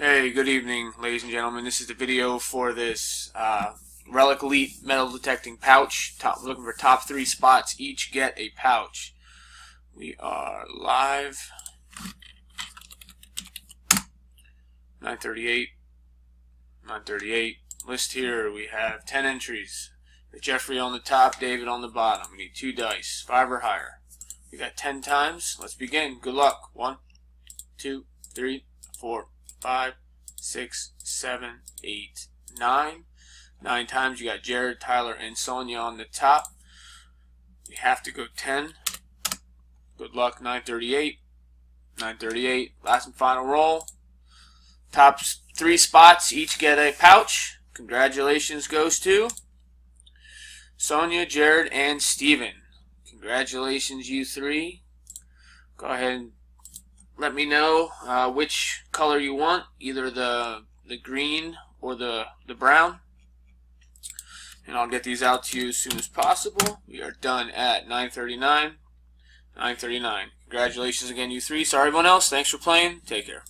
Hey, good evening, ladies and gentlemen. This is the video for this Relic Elite metal detecting pouch. Looking for top 3 spots. Each get a pouch. We are live. 9:38. 9:38. List here. We have 10 entries. Jeffrey on the top, David on the bottom. We need 2 dice, 5 or higher. We got 10 times. Let's begin. Good luck. 1, 2, 3, 4, 5, 6, 7, 8, 9. 9 times. You got Jared, Tyler, and Sonia on the top. We have to go 10. Good luck. 9:38. 9:38. Last and final roll. Top 3 spots each get a pouch. Congratulations goes to Sonia, Jared, and Steven. Congratulations, you 3. Go ahead and let me know which color you want, either the green or the brown, and I'll get these out to you as soon as possible. We are done at 9:39. 9:39. Congratulations again, you 3. Sorry, everyone else. Thanks for playing. Take care.